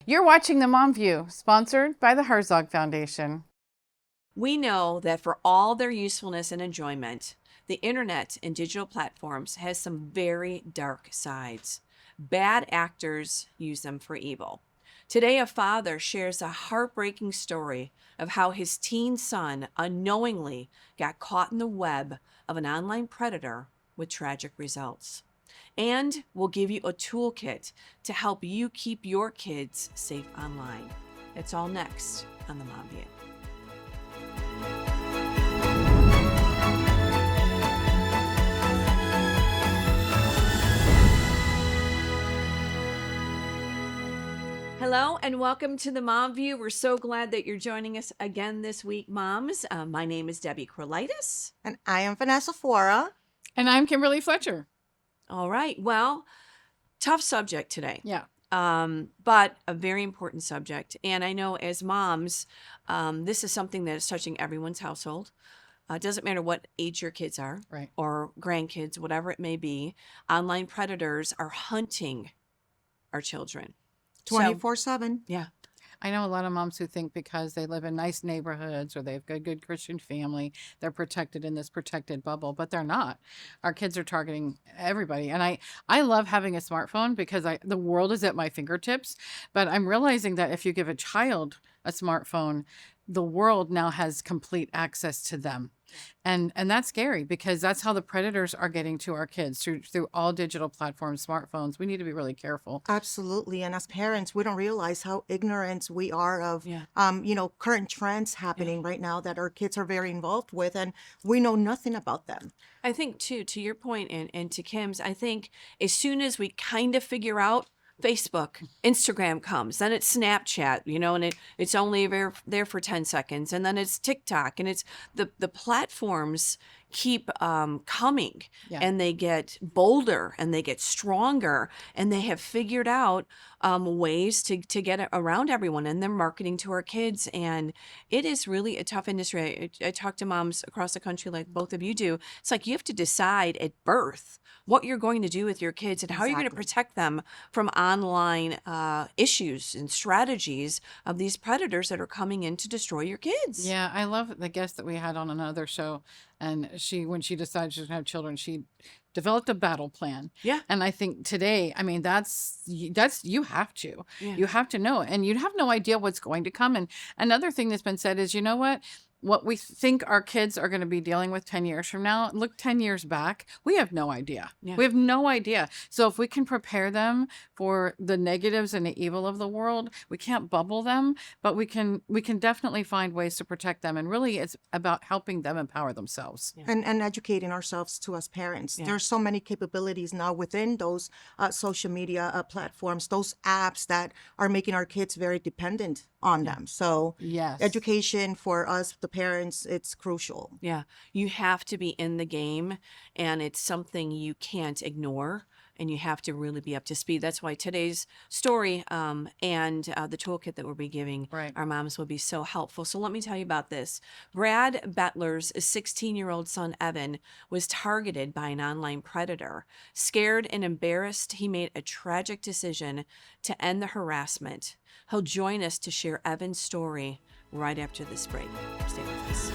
You're watching The Mom View, sponsored by the Herzog Foundation. We know that for all their usefulness and enjoyment, the internet and digital platforms has some very dark sides. Bad actors use them for evil. Today, a father shares a heartbreaking story of how his teen son unknowingly got caught in the web of an online predator with tragic results. And we'll give you a toolkit to help you keep your kids safe online. It's all next on The Mom View. Hello and welcome to The Mom View. We're so glad that you're joining us again this week, moms. My name is Debbie Krolitis. And I am Vanessa Fora. And I'm Kimberly Fletcher. All right. Well, tough subject today. Yeah. But a very important subject. And I know as moms, this is something that is touching everyone's household. It doesn't matter what age your kids are, right, or grandkids, whatever it may be. Online predators are hunting our children. 24/7. Yeah. I know a lot of moms who think because they live in nice neighborhoods or they have a good Christian family, they're protected in this protected bubble, but they're not. Our kids are targeting everybody. And I love having a smartphone because the world is at my fingertips, but I'm realizing that if you give a child a smartphone, the world now has complete access to them. And that's scary because that's how the predators are getting to our kids through all digital platforms, smartphones. We need to be really careful. Absolutely. And as parents, we don't realize how ignorant we are of, current trends happening right now that our kids are very involved with, and we know nothing about them. I think, too, to your point and to Kim's, I think as soon as we kind of figure out Facebook, Instagram comes, then it's Snapchat, and it's only there for 10 seconds. And then it's TikTok, and it's the platforms keep coming, and they get bolder and they get stronger, and they have figured out ways to get around everyone, and they're marketing to our kids. And it is really a tough industry. I talk to moms across the country like both of you do. It's like you have to decide at birth what you're going to do with your kids and how you're going to protect them from online issues and strategies of these predators that are coming in to destroy your kids. Yeah, I love the guest that we had on another show. And when she decided she was going to have children, she developed a battle plan. Yeah. And I think today, that's you have to. Yeah. You have to know. And you have no idea what's going to come. And another thing that's been said is, you know what we think our kids are going to be dealing with 10 years from now, look 10 years back, we have no idea. Yeah. We have no idea. So if we can prepare them for the negatives and the evil of the world, we can't bubble them, but we can definitely find ways to protect them. And really it's about helping them empower themselves. Yeah. And educating ourselves too as parents. Yeah. There's so many capabilities now within those social media platforms, those apps that are making our kids very dependent on them. So yes, education for us, the parents, it's crucial. Yeah. You have to be in the game, and it's something you can't ignore, and you have to really be up to speed. That's why today's story and the toolkit that we'll be giving our moms will be so helpful. So let me tell you about this. Brad Boettler's 16-year-old son, Evan, was targeted by an online predator. Scared and embarrassed, he made a tragic decision to end the harassment. He'll join us to share Evan's story right after this break. Stay with us.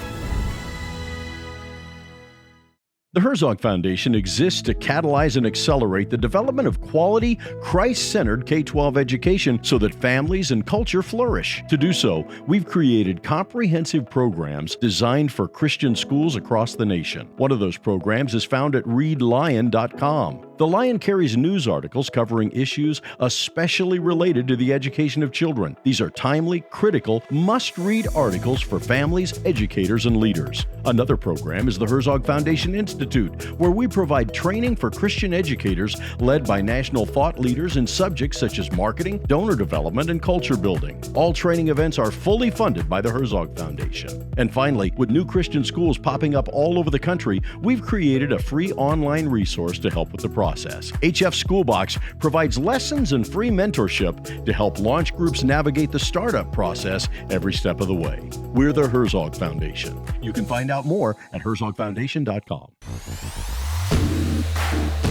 The Herzog Foundation exists to catalyze and accelerate the development of quality, Christ-centered K-12 education so that families and culture flourish. To do so, we've created comprehensive programs designed for Christian schools across the nation. One of those programs is found at readlion.com. The Lion carries news articles covering issues especially related to the education of children. These are timely, critical, must-read articles for families, educators, and leaders. Another program is the Herzog Foundation Institute, where we provide training for Christian educators led by national thought leaders in subjects such as marketing, donor development, and culture building. All training events are fully funded by the Herzog Foundation. And finally, with new Christian schools popping up all over the country, we've created a free online resource to help with the process. HF Schoolbox provides lessons and free mentorship to help launch groups navigate the startup process every step of the way. We're the Herzog Foundation. You can find out more at herzogfoundation.com.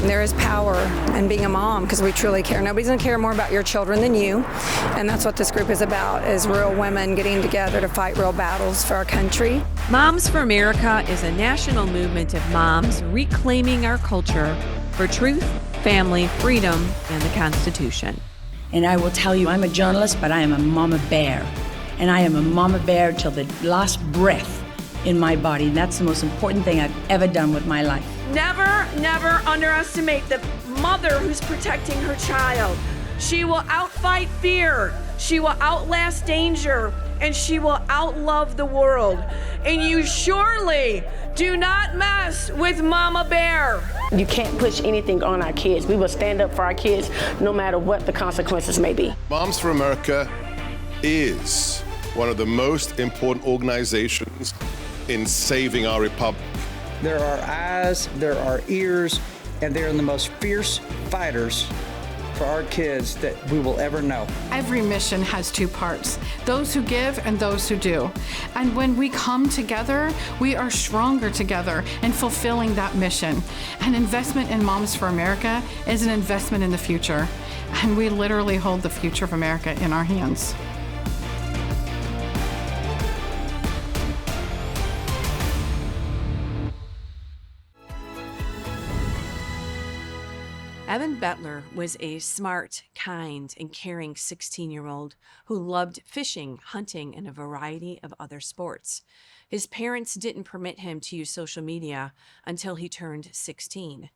There is power in being a mom because we truly care. Nobody's going to care more about your children than you. And that's what this group is about, is real women getting together to fight real battles for our country. Moms for America is a national movement of moms reclaiming our culture for truth, family, freedom, and the Constitution. And I will tell you, I'm a journalist, but I am a mama bear. And I am a mama bear till the last breath in my body. And that's the most important thing I've ever done with my life. Never, never underestimate the mother who's protecting her child. She will outfight fear. She will outlast danger. And she will outlove the world. And you surely do not mess with Mama Bear. You can't push anything on our kids. We will stand up for our kids no matter what the consequences may be. Moms for America is one of the most important organizations in saving our republic. There are eyes, there are ears, and they're the most fierce fighters for our kids that we will ever know. Every mission has two parts, those who give and those who do. And when we come together, we are stronger together in fulfilling that mission. An investment in Moms for America is an investment in the future. And we literally hold the future of America in our hands. Evan Boettler was a smart, kind, and caring 16-year-old who loved fishing, hunting, and a variety of other sports. His parents didn't permit him to use social media until he turned 16.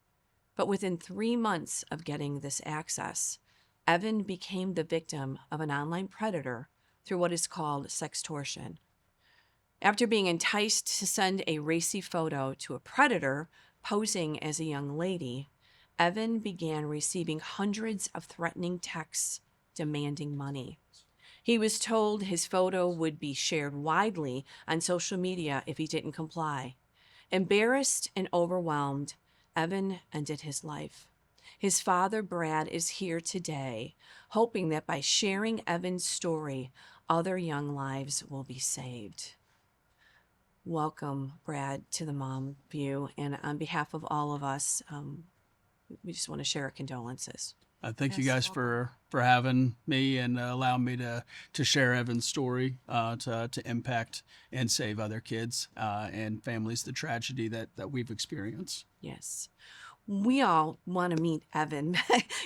But within 3 months of getting this access, Evan became the victim of an online predator through what is called sextortion. After being enticed to send a racy photo to a predator posing as a young lady, Evan began receiving hundreds of threatening texts demanding money. He was told his photo would be shared widely on social media if he didn't comply. Embarrassed and overwhelmed, Evan ended his life. His father, Brad, is here today, hoping that by sharing Evan's story, other young lives will be saved. Welcome, Brad, to the Mom View, and on behalf of all of us, we just want to share our condolences. Thank you guys for having me and allowing me to share Evan's story, to impact and save other kids and families the tragedy that we've experienced. Yes. We all want to meet Evan.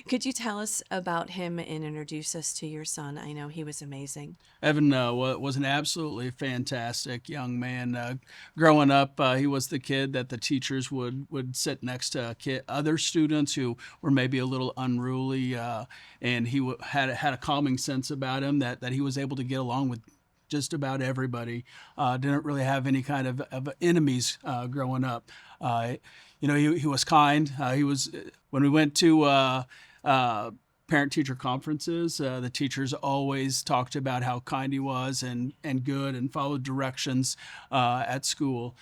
Could you tell us about him and introduce us to your son? I know he was amazing. Evan was an absolutely fantastic young man. Growing up, he was the kid that the teachers would sit next to other students who were maybe a little unruly, and he had a calming sense about him that he was able to get along with just about everybody. Didn't really have any kind of enemies growing up. He was kind. When we went to parent-teacher conferences, the teachers always talked about how kind he was and good and followed directions at school.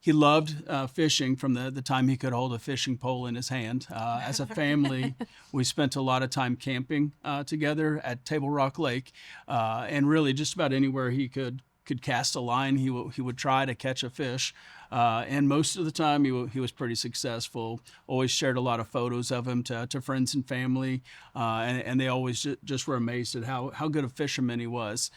He loved fishing from the time he could hold a fishing pole in his hand. As a family, we spent a lot of time camping together at Table Rock Lake, and really just about anywhere he could cast a line, he would try to catch a fish. And most of the time he was pretty successful. Always shared a lot of photos of him to friends and family, and they always just were amazed at how good a fisherman he was.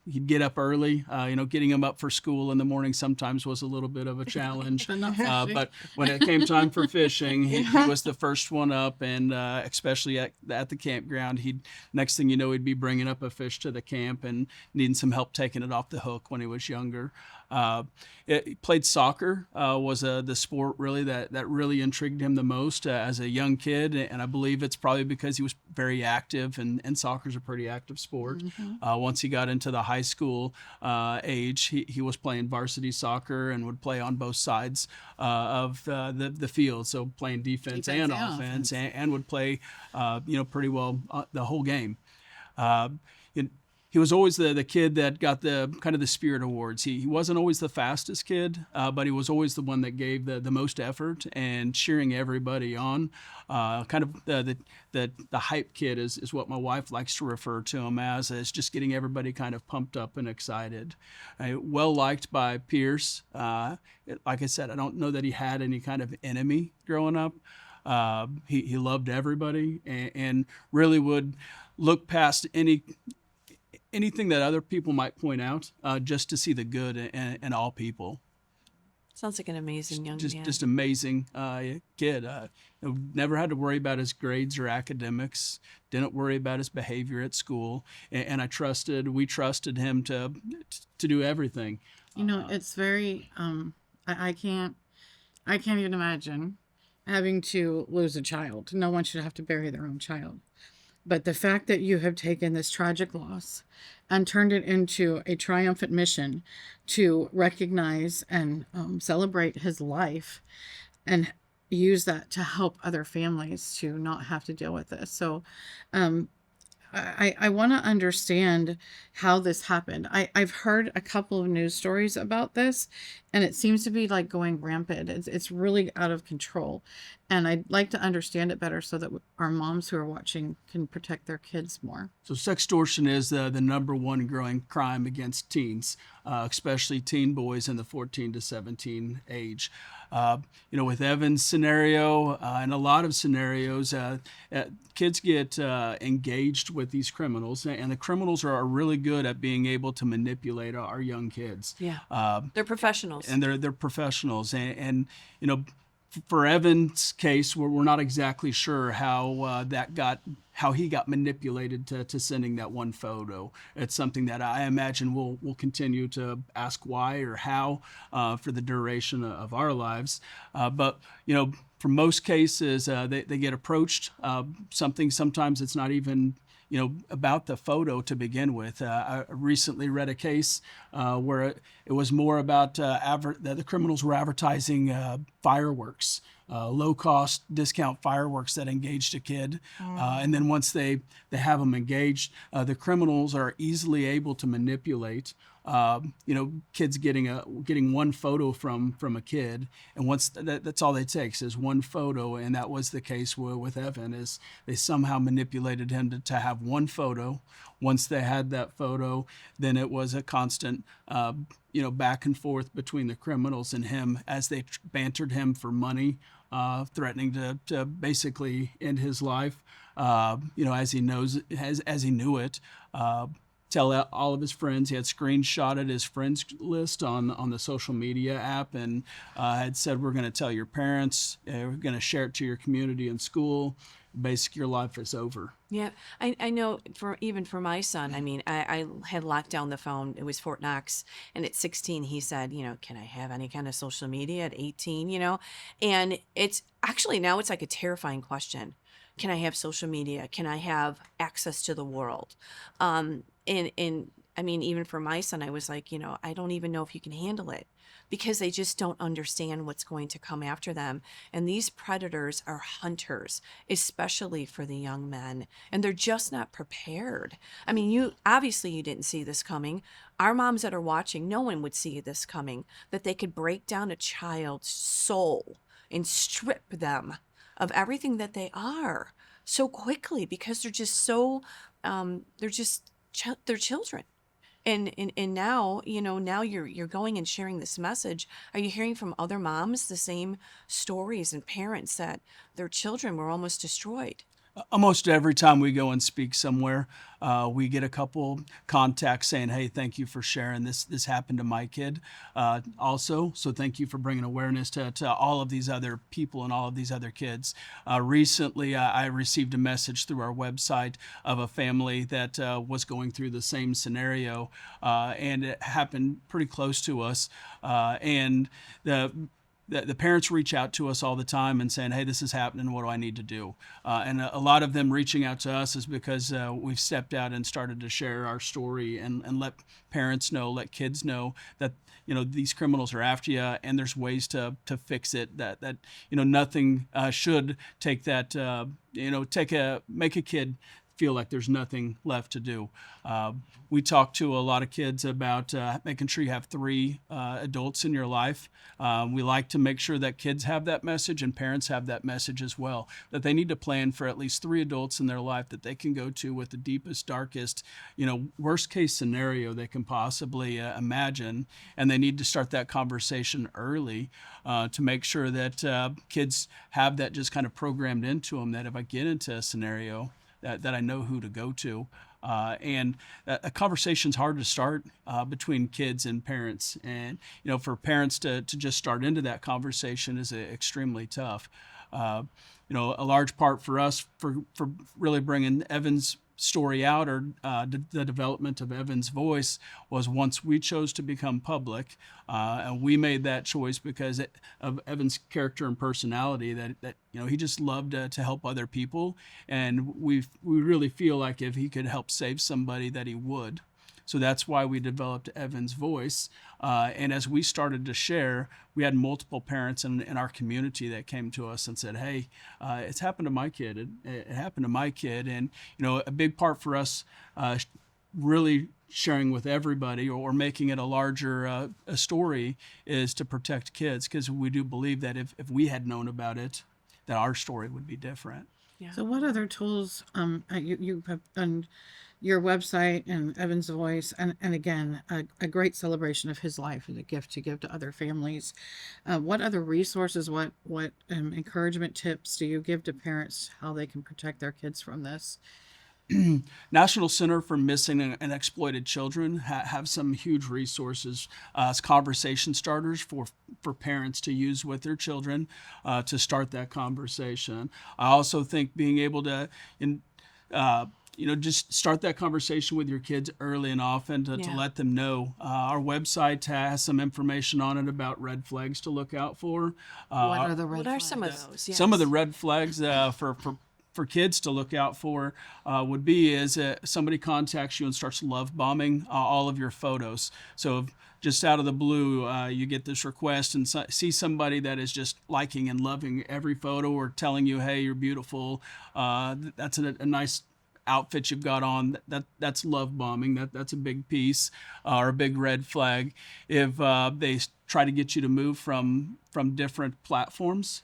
He'd get up early. Getting him up for school in the morning sometimes was a little bit of a challenge. But when it came time for fishing, he was the first one up, and especially at the campground, next thing you know, he'd be bringing up a fish to the camp and needing some help taking it off the hook when he was younger. He played soccer, was the sport really that really intrigued him the most as a young kid, and I believe it's probably because he was very active, and soccer's a pretty active sport. Mm-hmm. Once he got into the high school age, he was playing varsity soccer and would play on both sides of the field, so playing defense and offense, and would play pretty well the whole game. he was always the kid that got the kind of the spirit awards. He wasn't always the fastest kid, but he was always the one that gave the most effort and cheering everybody on. Kind of the hype kid is what my wife likes to refer to him as just getting everybody kind of pumped up and excited. Well liked by peers. Like I said, I don't know that he had any kind of enemy growing up. He loved everybody and really would look past anything that other people might point out, just to see the good in all people. Sounds like an amazing young man. Just amazing kid. Never had to worry about his grades or academics. Didn't worry about his behavior at school, and we trusted him to do everything. It's very. I can't even imagine having to lose a child. No one should have to bury their own child. But the fact that you have taken this tragic loss and turned it into a triumphant mission to recognize and celebrate his life and use that to help other families to not have to deal with this. So I want to understand how this happened. I've heard a couple of news stories about this, and it seems to be like going rampant. It's really out of control. And I'd like to understand it better so that our moms who are watching can protect their kids more. So sextortion is the number one growing crime against teens, especially teen boys in the 14 to 17 age. With Evan's scenario and a lot of scenarios, kids get engaged with these criminals, and the criminals are really good at being able to manipulate our young kids. Yeah, they're professionals. And they're professionals, and for Evan's case, we're not exactly sure how he got manipulated to sending that one photo. It's something that I imagine we'll continue to ask why or how for the duration of our lives. But for most cases, they get approached. Sometimes it's not even about the photo to begin with. I recently read a case where it was more about the criminals were advertising fireworks, low-cost discount fireworks that engaged a kid. And then once they have them engaged, the criminals are easily able to manipulate kids getting one photo from a kid, and once that's all it takes is one photo, and that was the case with Evan. Is they somehow manipulated him to have one photo. Once they had that photo, then it was a constant back and forth between the criminals and him as they bantered him for money, threatening to basically end his life. As he knew it. Tell all of his friends. He had screenshotted his friends list on the social media app and had said, we're going to tell your parents, we're going to share it to your community and school. Basically, your life is over. Yeah, I know even for my son, I mean, I had locked down the phone. It was Fort Knox. And at 16, he said, can I have any kind of social media at 18, And it's actually now it's like a terrifying question. Can I have social media? Can I have access to the world? And I mean, even for my son, I was like, I don't even know if you can handle it because they just don't understand what's going to come after them. And these predators are hunters, especially for the young men, and they're just not prepared. I mean, you didn't see this coming. Our moms that are watching, no one would see this coming, that they could break down a child's soul and strip them of everything that they are so quickly because they're just so, they're children. And now, now you're going and sharing this message. Are you hearing from other moms the same stories and parents that their children were almost destroyed? Almost every time we go and speak somewhere, we get a couple contacts saying, hey, thank you for sharing this. This happened to my kid also. So thank you for bringing awareness to all of these other people and all of these other kids. Recently, I received a message through our website of a family that was going through the same scenario, and it happened pretty close to us. And the parents reach out to us all the time and saying, hey, this is happening. What do I need to do? And a lot of them reaching out to us is because we've stepped out and started to share our story and let parents know, let kids know that, these criminals are after you and there's ways to fix it, that nothing should take that, make a kid feel like there's nothing left to do. We talk to a lot of kids about making sure you have 3 adults in your life. We like to make sure that kids have that message and parents have that message as well, that they need to plan for at least 3 adults in their life that they can go to with the deepest, darkest, worst case scenario they can possibly imagine. And they need to start that conversation early to make sure that kids have that just kind of programmed into them, that if I get into a scenario, that I know who to go to. And a conversation's hard to start between kids and parents. And, for parents to just start into that conversation is extremely tough. A large part for us for really bringing Evan's story out, or the development of Evan's voice, was once we chose to become public, and we made that choice because of Evan's character and personality, that he just loved to help other people, and we really feel like if he could help save somebody that he would. So that's why we developed Evan's voice. And as we started to share, we had multiple parents in our community that came to us and said, hey, it's happened to my kid. It happened to my kid. And, a big part for us really sharing with everybody or making it a larger a story is to protect kids, because we do believe that if we had known about it, that our story would be different. Yeah. So what other tools you have done? Your website and Evan's Voice, and again, a great celebration of his life and a gift to give to other families. What other resources, what encouragement tips do you give to parents how they can protect their kids from this? National Center for Missing and Exploited Children have some huge resources as conversation starters for parents to use with their children to start that conversation. I also think being able to just start that conversation with your kids early and often to let them know. Our website has some information on it about red flags to look out for. What are the red What flags? are some of those? Yes. Some of the red flags for kids to look out for would be is somebody contacts you and starts love bombing all of your photos. So if just out of the blue, you get this request and see somebody that is just liking and loving every photo or telling you, hey, you're beautiful. That's a nice outfit you've got on. That's love bombing. That's a big piece or a big red flag. If they try to get you to move from different platforms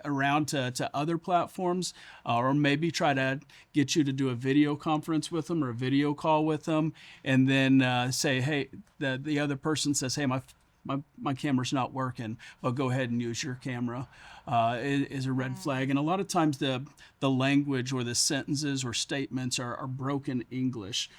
around to other platforms, or maybe try to get you to do a video conference with them or a video call with them, and then say, hey, the other person says, hey, my camera's not working, well, go ahead and use your camera, is a red flag. And a lot of times the language or the sentences or statements are broken English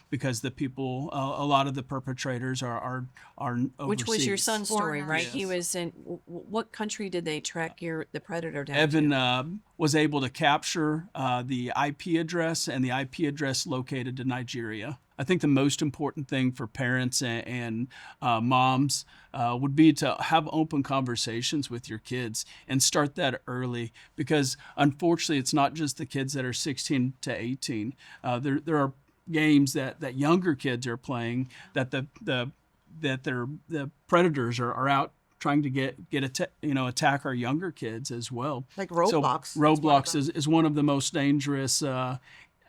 because the people, a lot of the perpetrators are overseas. Which was your son's story, right? Yes. He was in what country did they track the predator down Evan to? was able to capture the IP address and the IP address located to Nigeria. I think the most important thing for parents and moms would be to have open conversations with your kids and start that early, because unfortunately it's not just the kids that are 16 to 18. There are games that younger kids are playing that the predators are out trying to attack our younger kids as well. Like Roblox. So Roblox is one of the most dangerous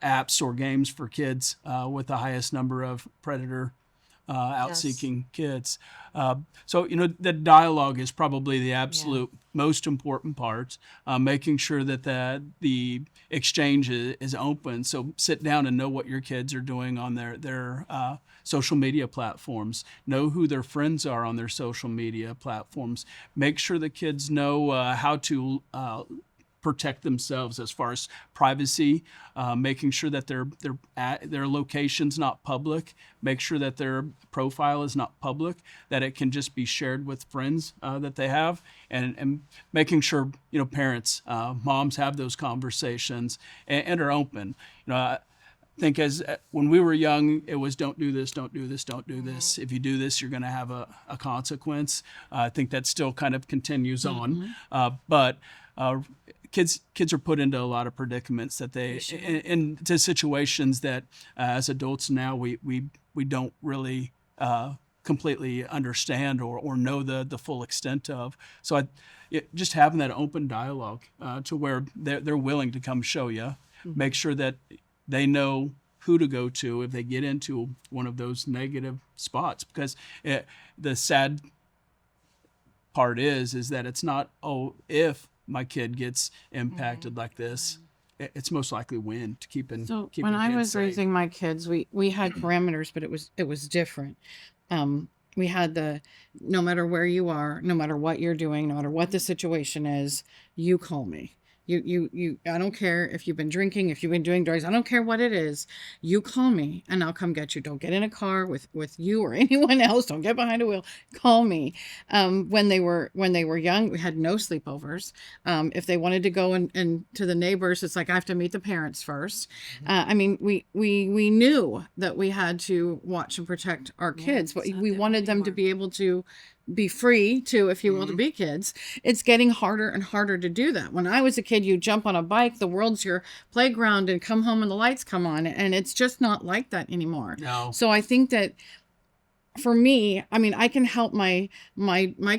apps or games for kids with the highest number of predator out-seeking kids. So, the dialogue is probably the absolute most important part, making sure that the exchange is open. So sit down and know what your kids are doing on their social media platforms. Know who their friends are on their social media platforms. Make sure the kids know how to protect themselves as far as privacy, making sure that their location's not public, make sure that their profile is not public, that it can just be shared with friends that they have, and making sure parents, moms have those conversations and are open. I think when we were young, it was don't do this, don't do this, don't do this. If you do this, you're going to have a consequence. I think that still kind of continues on, but kids are put into a lot of predicaments that into situations that as adults now we don't really completely understand or know the full extent of. So just having that open dialogue to where they're willing to come show you make sure that they know who to go to if they get into one of those negative spots, because the sad part is that it's not, if my kid gets impacted like this, it's most likely when to keep in. So keep when your I kids was safe. raising my kids, we had parameters, but it was different. We had no matter where you are, no matter what you're doing, no matter what the situation is, you call me. You, I don't care if you've been drinking, if you've been doing drugs, I don't care what it is. You call me and I'll come get you. Don't get in a car with you or anyone else. Don't get behind a wheel. Call me. When they were young, we had no sleepovers. If they wanted to go and to the neighbors, it's like, I have to meet the parents first. I mean, we knew that we had to watch and protect our kids, but we wanted them to be able to be free to, if you will, to be kids. It's getting harder and harder to do that. When I was a kid, you jump on a bike, the world's your playground, and come home and the lights come on, and it's just not like that anymore. No. So I think that for me, I mean, I can help my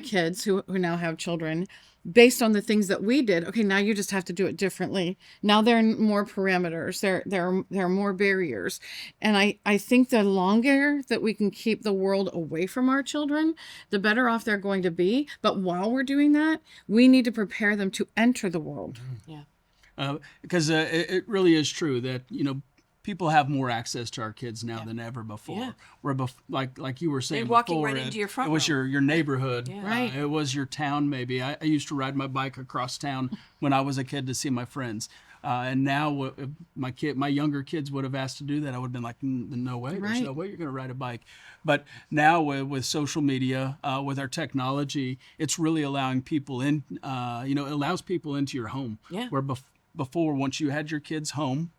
kids who now have children based on the things that we did. Okay, now you just have to do it differently. Now there are more parameters. There are more barriers. And I think the longer that we can keep the world away from our children, the better off they're going to be. But while we're doing that, we need to prepare them to enter the world. Yeah. Because it really is true that, people have more access to our kids now than ever before. Yeah. Where like you were saying They're walking before, right into your front it was room. your neighborhood. Yeah. Right. It was your town maybe. I used to ride my bike across town when I was a kid to see my friends. And now if my younger kids would have asked to do that, I would have been like, no way, there's Right. no way you're going to ride a bike. But now with social media, with our technology, it's really allowing people in, it allows people into your home. Yeah. Where before, once you had your kids home,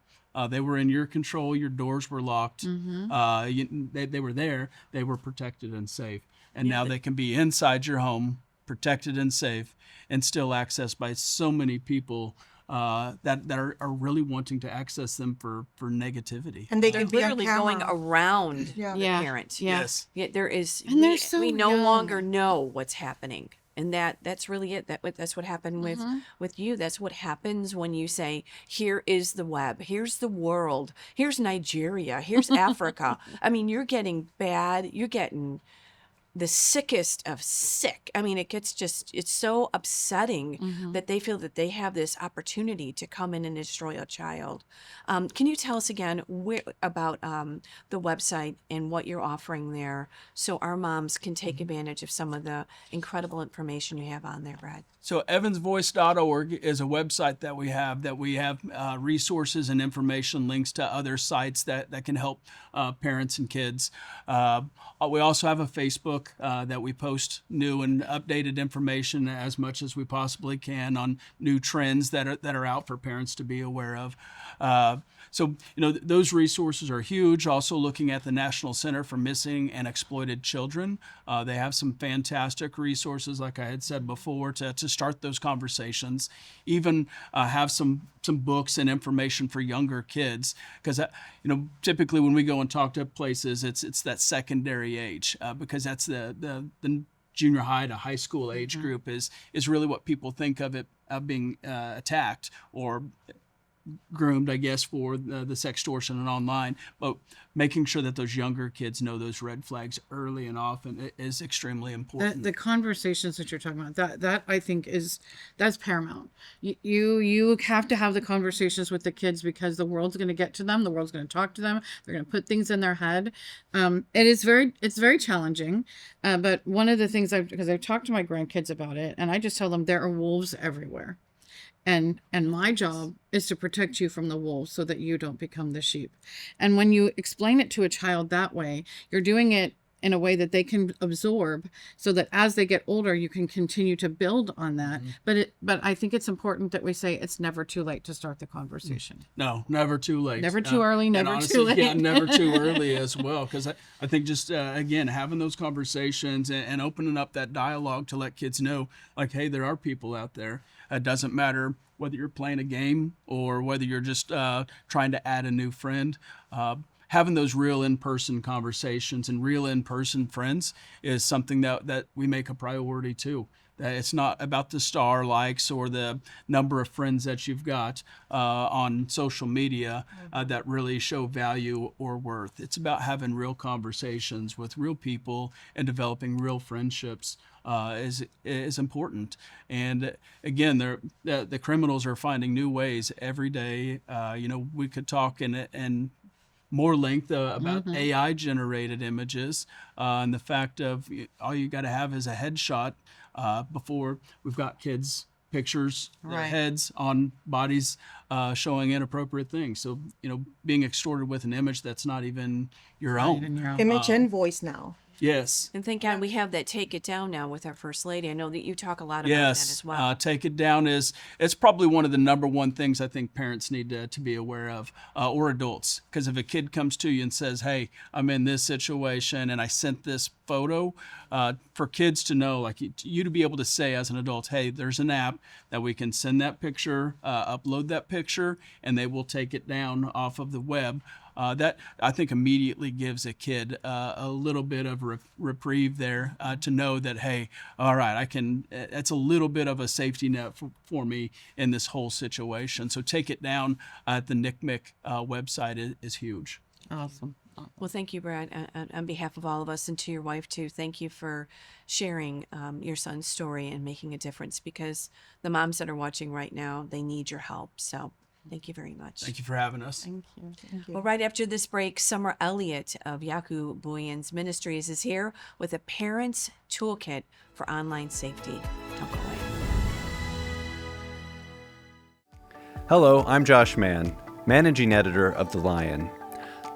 they were in your control. Your doors were locked. They were there. They were protected and safe. And now they can be inside your home, protected and safe, and still accessed by so many people that are really wanting to access them for negativity. And they They're can be on literally going camera. around the Yeah. parent. Yeah. Yes. Yeah, there is. And they're so we no young. longer know what's happening, and that's really it. That's what happened with you. That's what happens when you say, "Here is the web. Here's the world. Here's Nigeria. Here's Africa." I mean, you're getting bad. You're getting the sickest of sick. I mean, it's so upsetting that they feel that they have this opportunity to come in and destroy a child. Can you tell us again about the website and what you're offering there so our moms can take advantage of some of the incredible information you have on there, Brad? So evansvoice.org is a website that we have resources and information, links to other sites that can help parents and kids. We also have a Facebook that we post new and updated information as much as we possibly can on new trends that are out for parents to be aware of. So those resources are huge. Also looking at the National Center for Missing and Exploited Children. They have some fantastic resources, like I had said before, to start those conversations. Even have some books and information for younger kids, because typically when we go and talk to places, it's that secondary age, because that's the junior high to high school age group is really what people think of it being attacked or groomed, I guess, for the sextortion and online. But making sure that those younger kids know those red flags early and often is extremely important. The conversations that you're talking about, that I think that's paramount. You have to have the conversations with the kids, because the world's going to get to them. The world's going to talk to them. They're going to put things in their head. It's very challenging. But one of the things because I've talked to my grandkids about it, and I just tell them there are wolves everywhere. And my job is to protect you from the wolves so that you don't become the sheep. And when you explain it to a child that way, you're doing it in a way that they can absorb, so that as they get older, you can continue to build on that. But I think it's important that we say it's never too late to start the conversation. No, never too late. Never too early, and never honestly, too late. Yeah, never too early as well. Because I think just, again, having those conversations and opening up that dialogue to let kids know, like, hey, there are people out there. It doesn't matter whether you're playing a game or whether you're just trying to add a new friend. Having those real in-person conversations and real in-person friends is something that we make a priority too. That it's not about the star likes or the number of friends that you've got on social media that really show value or worth. It's about having real conversations with real people and developing real friendships is important. And again, the criminals are finding new ways every day. We could talk in more length about AI generated images and the fact of all you got to have is a headshot before we've got kids pictures, their heads on bodies showing inappropriate things. So, being extorted with an image that's not even your own. Image and voice now. Yes. And thank God we have that Take It Down now with our First Lady. I know that you talk a lot about that as well. Take It Down it's probably one of the number one things I think parents need to be aware of, or adults. Because if a kid comes to you and says, hey, I'm in this situation and I sent this photo, for kids to know, like you to be able to say as an adult, hey, there's an app that we can send that picture, upload that picture, and they will take it down off of the web. That I think immediately gives a kid a little bit of reprieve there to know that, hey, all right, it's a little bit of a safety net for me in this whole situation. So Take It Down at the NCMEC website is huge. Awesome. Well, thank you, Brad, on behalf of all of us, and to your wife, too. Thank you for sharing your son's story and making a difference, because the moms that are watching right now, they need your help. So thank you very much. Thank you for having us. Thank you. Thank you. Well, right after this break, Summer Elliott of Jaco Booyens Ministries is here with a parent's toolkit for online safety. Don't go away. Hello, I'm Josh Mann, Managing Editor of The Lion.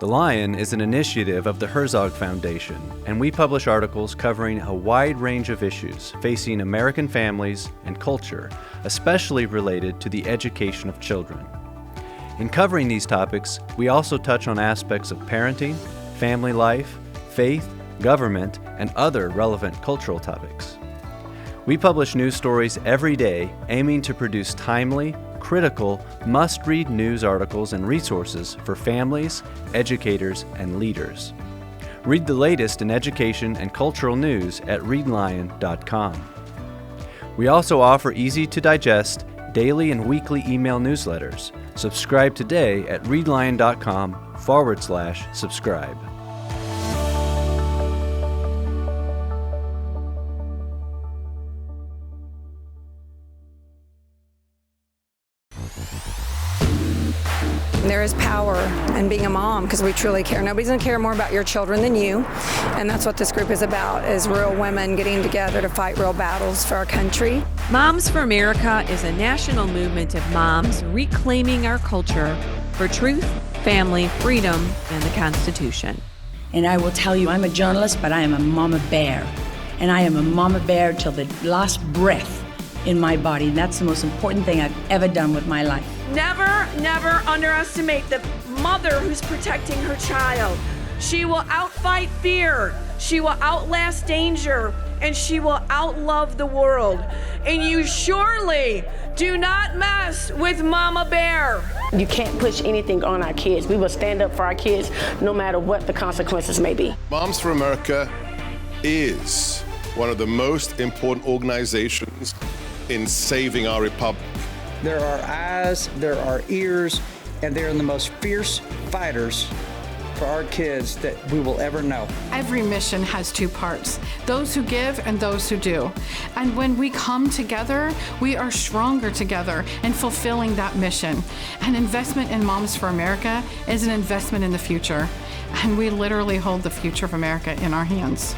The Lion is an initiative of the Herzog Foundation, and we publish articles covering a wide range of issues facing American families and culture, especially related to the education of children. In covering these topics, we also touch on aspects of parenting, family life, faith, government, and other relevant cultural topics. We publish news stories every day aiming to produce timely, critical, must-read news articles and resources for families, educators, and leaders. Read the latest in education and cultural news at readlion.com. We also offer easy-to-digest daily and weekly email newsletters. Subscribe today at readlion.com/subscribe. There is power in being a mom because we truly care. Nobody's going to care more about your children than you. And that's what this group is about, is real women getting together to fight real battles for our country. Moms for America is a national movement of moms reclaiming our culture for truth, family, freedom, and the Constitution. And I will tell you, I'm a journalist, but I am a mama bear. And I am a mama bear till the last breath in my body. And that's the most important thing I've ever done with my life. Never, never underestimate the mother who's protecting her child. She will outfight fear. She will outlast danger. And she will outlove the world. And you surely do not mess with Mama Bear. You can't push anything on our kids. We will stand up for our kids no matter what the consequences may be. Moms for America is one of the most important organizations in saving our republic. There are eyes, there are ears, and they're the most fierce fighters for our kids that we will ever know. Every mission has two parts, those who give and those who do. And when we come together, we are stronger together in fulfilling that mission. An investment in Moms for America is an investment in the future. And we literally hold the future of America in our hands.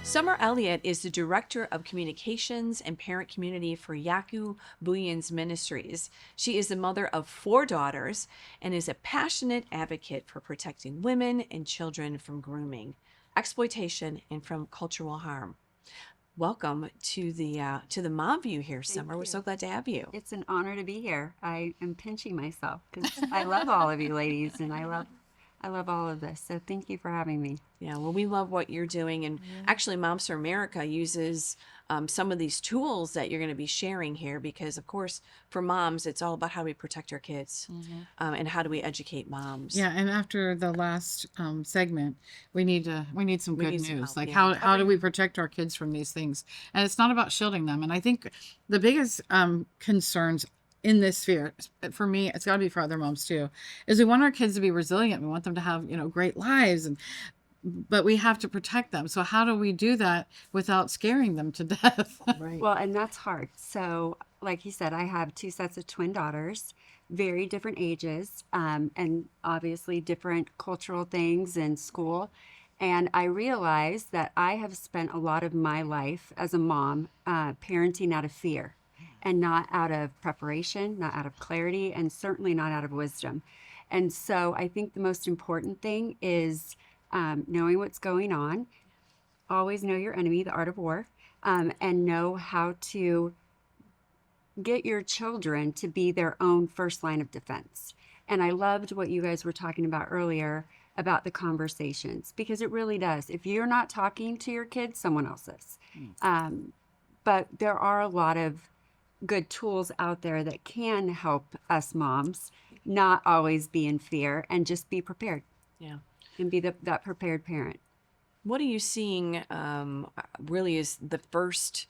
Summer Elliott is the Director of Communications and Parent Community for Jaco Booyens Ministries. She is the mother of 4 daughters and is a passionate advocate for protecting women and children from grooming, exploitation, and from cultural harm. Welcome to the Mom View here, Summer. We're so glad to have you. It's an honor to be here. I am pinching myself because I love all of you ladies, and I love I love all of this. So thank you for having me. Yeah, well, we love what you're doing. And actually, Moms for America uses some of these tools that you're going to be sharing here because, of course, for moms, it's all about how do we protect our kids and how do we educate moms. Yeah, and after the last segment, we need some good need some news. help, Like yeah. how do we protect our kids from these things? And it's not about shielding them. And I think the biggest concerns in this sphere, for me, it's got to be for other moms too, is we want our kids to be resilient. We want them to have great lives, but we have to protect them. So how do we do that without scaring them to death? Right. Well, and that's hard. So, like you said, I have 2 sets of twin daughters, very different ages, and obviously different cultural things in school. And I realized that I have spent a lot of my life as a mom parenting out of fear and not out of preparation, not out of clarity, and certainly not out of wisdom. And so I think the most important thing is knowing what's going on. Always know your enemy, the art of war, and know how to get your children to be their own first line of defense. And I loved what you guys were talking about earlier about the conversations, because it really does. If you're not talking to your kids, someone else is. But there are a lot of good tools out there that can help us moms not always be in fear and just be prepared. Yeah. And be that prepared parent. What are you seeing really is the first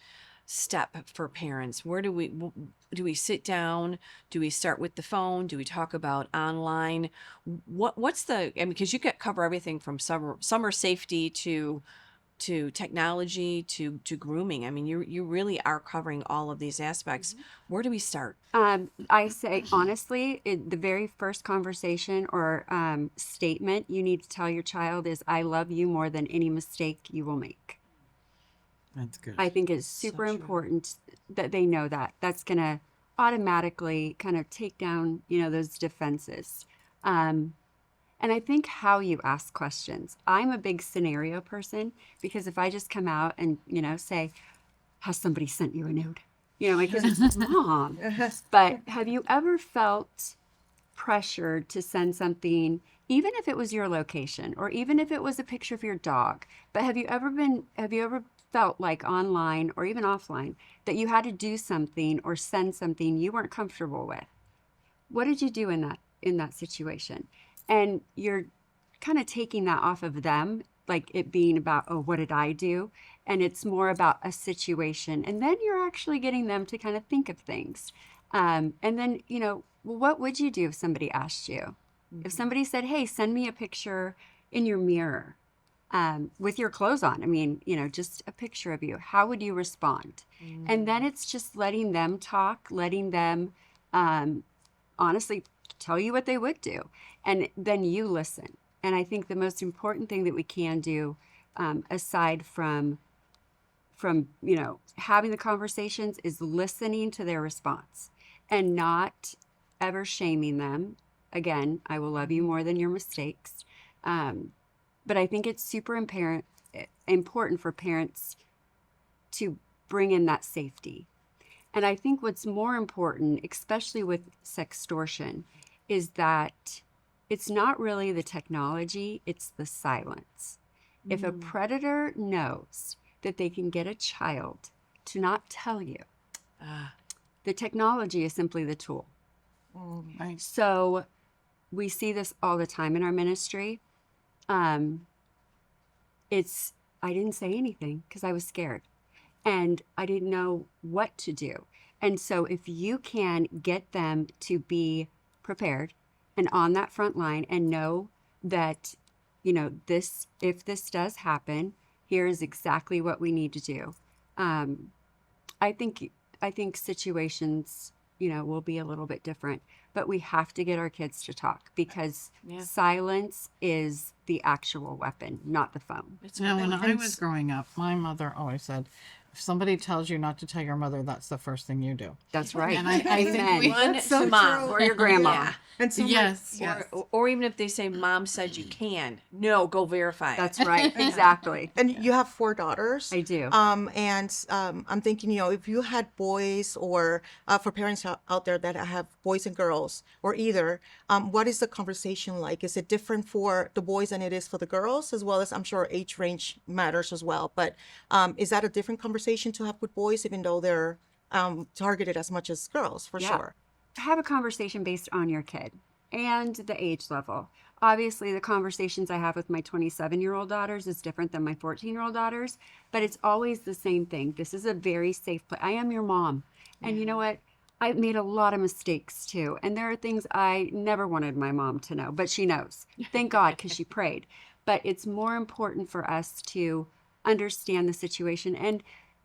step for parents? Where do we sit down? Do we start with the phone? Do we talk about online? What's because you cover everything from summer safety to technology to grooming. I mean, you really are covering all of these aspects. Where do we start? I say, honestly, the very first conversation or statement you need to tell your child is, I love you more than any mistake you will make. That's good. I think it's super important that they know that. That's going to automatically kind of take down, those defenses. And I think how you ask questions. I'm a big scenario person, because if I just come out and, say, has somebody sent you a nude? Because it's mom. But have you ever felt pressured to send something, even if it was your location or even if it was a picture of your dog? But have you ever felt like online or even offline that you had to do something or send something you weren't comfortable with? What did you do in that situation? And you're kind of taking that off of them, like it being about, oh, what did I do? And it's more about a situation. And then you're actually getting them to kind of think of things. And then, what would you do if somebody asked you? If somebody said, hey, send me a picture in your mirror with your clothes on. I mean, just a picture of you. How would you respond? And then it's just letting them talk, letting them honestly tell you what they would do. And then you listen. And I think the most important thing that we can do, aside from having the conversations, is listening to their response and not ever shaming them. Again, I will love you more than your mistakes. But I think it's super important for parents to bring in that safety. And I think what's more important, especially with sextortion, is that it's not really the technology, it's the silence. If a predator knows that they can get a child to not tell you, the technology is simply the tool. Right. So we see this all the time in our ministry. I didn't say anything because I was scared and I didn't know what to do. And so if you can get them to be prepared and on that front line and know that, if this does happen, here is exactly what we need to do. I think situations, will be a little bit different, but we have to get our kids to talk, because silence is the actual weapon, not the phone. When I was growing up, my mother always said, if somebody tells you not to tell your mother, that's the first thing you do. That's right. And I think we, Run so to mom true. Or your grandma. Yeah. And so yes, Or even if they say mom said you can, no, go verify. That's right. Exactly. And you have 4 daughters. I do. I'm thinking, if you had boys, or for parents out there that have boys and girls, or either, what is the conversation like? Is it different for the boys than it is for the girls, as well as I'm sure age range matters as well? But is that a different conversation to have with boys, even though they're targeted as much as girls, for sure? Have a conversation based on your kid and the age level. Obviously, the conversations I have with my 27-year-old daughters is different than my 14-year-old daughters, but it's always the same thing. This is a very safe place. I am your mom. And you know what? I've made a lot of mistakes too. And there are things I never wanted my mom to know, but she knows. Thank God, because she prayed. But it's more important for us to understand the situation.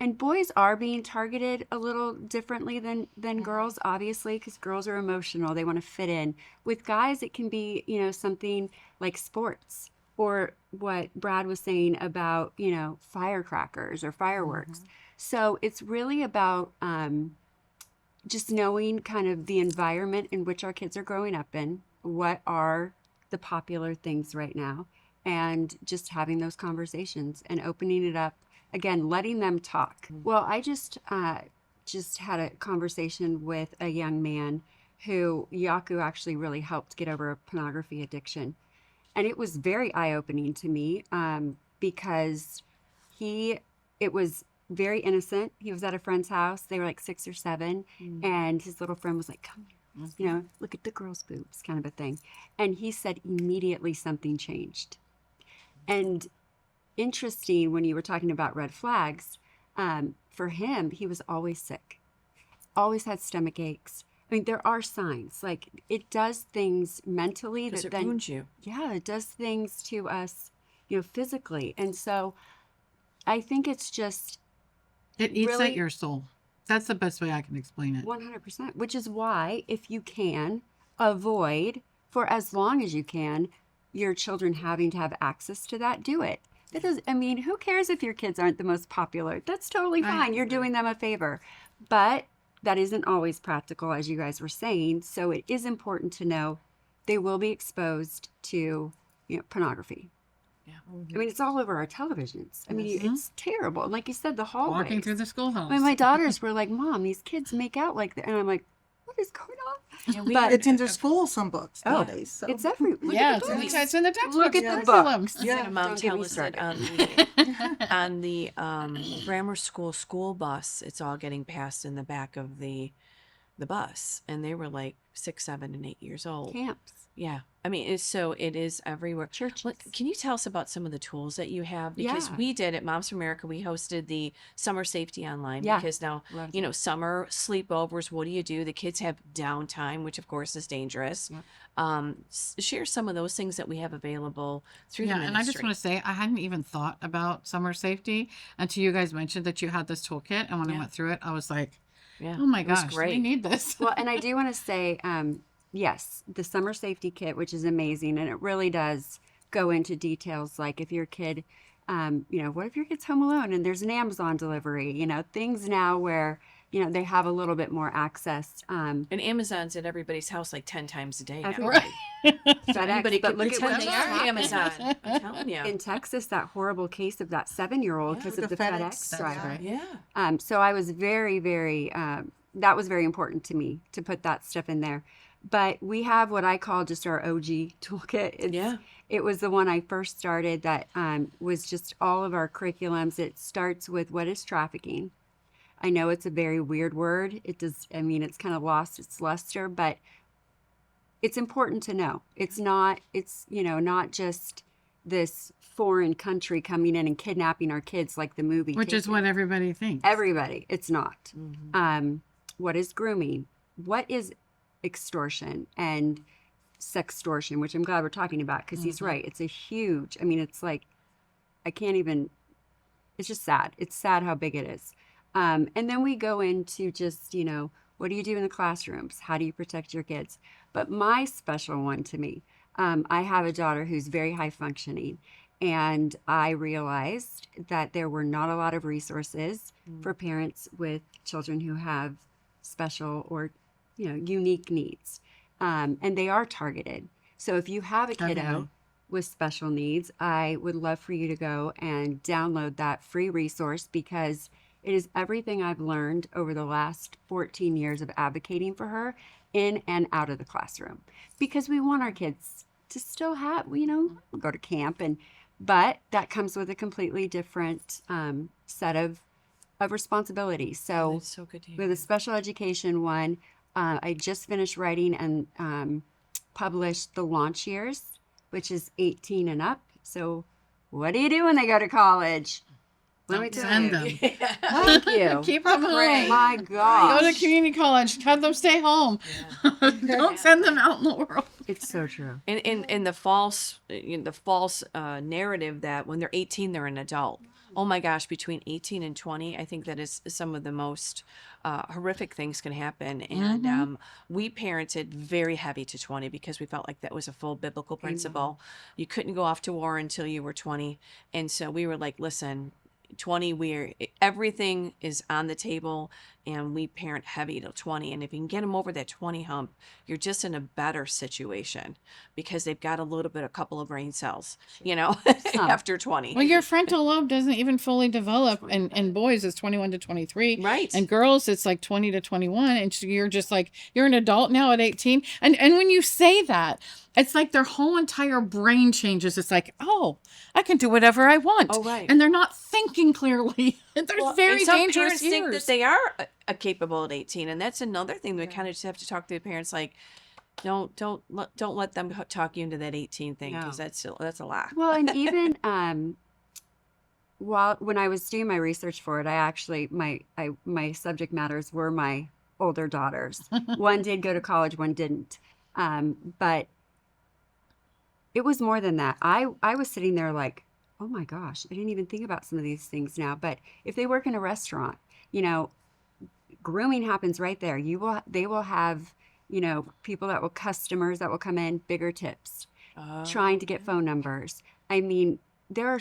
And boys are being targeted a little differently than girls, obviously, because girls are emotional. They want to fit in. With guys, it can be, something like sports, or what Brad was saying about, firecrackers or fireworks. So it's really about just knowing kind of the environment in which our kids are growing up in, what are the popular things right now, and just having those conversations and opening it up. Again, letting them talk. Well, I just had a conversation with a young man who Jaco actually really helped get over a pornography addiction. And it was very eye-opening to me because it was very innocent. He was at a friend's house. They were like 6 or 7. And his little friend was like, come here, look at the girl's boobs, kind of a thing. And he said immediately something changed. And interesting, when you were talking about red flags, for him, he was always sick, always had stomach aches. I mean, there are signs, like it does things mentally that it wounds you. Yeah, it does things to us, physically. And so I think it's just, it eats really, at your soul. That's the best way I can explain it. 100%, which is why, if you can, avoid for as long as you can your children having to have access to that, do it. Who cares if your kids aren't the most popular? That's totally fine. You're doing them a favor. But that isn't always practical, as you guys were saying. So it is important to know they will be exposed to, pornography. Yeah. It's all over our televisions. It's terrible. Like you said, the hallways. Walking through the schoolhouse. My daughters were like, Mom, these kids make out like that. And I'm like, what is going on? But it's in their school, some books nowadays. So. It's everywhere. It's in the textbooks. Look at the books. Yeah, mom tell us that on the grammar school bus, it's all getting passed in the back of the bus, and they were like 6, 7, and 8 years old. Camps. Yeah. It is everywhere. Churches. Look, can you tell us about some of the tools that you have? Because we did at Moms for America, we hosted the Summer Safety Online. Yeah. Because now, summer sleepovers, what do? The kids have downtime, which of course is dangerous. Yeah. Share some of those things that we have available through the ministry. And I just want to say, I hadn't even thought about summer safety until you guys mentioned that you had this toolkit. And when I went through it, I was like, oh my gosh, we need this. Well, and I do want to say, yes, the summer safety kit, which is amazing, and it really does go into details like if your kid, what if your kid's home alone and there's an Amazon delivery, things now where, they have a little bit more access. And Amazon's at everybody's house like 10 times a day now. Right. So anybody could pretend they are Amazon. I'm telling you. In Texas, that horrible case of that 7-year-old because of the FedEx driver. Right. Yeah. So I was very, very, that was very important to me to put that stuff in there. But we have what I call just our OG toolkit. It was the one I first started that was just all of our curriculums. It starts with what is trafficking. I know it's a very weird word. It's kind of lost its luster, but it's important to know. It's not just this foreign country coming in and kidnapping our kids like the movie. Which is what everybody thinks. Everybody. It's not. What is grooming? What is extortion and sextortion, which I'm glad we're talking about because he's right. It's a huge, it's like, it's just sad. It's sad how big it is. And then we go into just, what do you do in the classrooms? How do you protect your kids? But my special one to me, I have a daughter who's very high functioning, And I realized that there were not a lot of resources for parents with children who have special or, unique needs. And they are targeted. So if you have a kiddo with special needs, I would love for you to go and download that free resource, because it is everything I've learned over the last 14 years of advocating for her in and out of the classroom. Because we want our kids to still have, go to camp, but that comes with a completely different set of responsibilities. So, That's so good to hear. with a special education one, I just finished writing and published the launch years, which is 18 and up. So what do you do when they go to college? Let me tell Send you. them. Thank you. Keep them home. My gosh. Go to community college. Have them stay home. Don't send them out in the world. It's so true. And the false narrative that when they're 18 they're an adult. Oh my gosh, between 18 and 20, I think that is some of the most horrific things can happen. And we parented very heavy to 20 because we felt like that was a full biblical principle. You couldn't go off to war until you were 20. And so we were like, listen, 20, everything is on the table, and we parent heavy till 20. And if you can get them over that 20 hump, you're just in a better situation because they've got a couple of brain cells, after 20. Well, your frontal lobe doesn't even fully develop, and boys it's 21 to 23, right? And girls it's like 20 to 21, and so you're just like, you're an adult now at 18. And when you say that, it's like their whole entire brain changes. It's like, oh, I can do whatever I want. Oh, right. And they're not thinking clearly. There's very and some dangerous parents think years. that they are capable at 18, and that's another thing we kind of just have to talk to the parents, like, don't let them talk you into that 18 thing, because that's a lie. Well, and even when I was doing my research for it, I actually my subject matters were my older daughters. One did go to college, one didn't, but it was more than that. I was sitting there like, oh my gosh, I didn't even think about some of these things now. But if they work in a restaurant, grooming happens right there. They will have, people customers that will come in, bigger tips, trying to get phone numbers. I mean, there are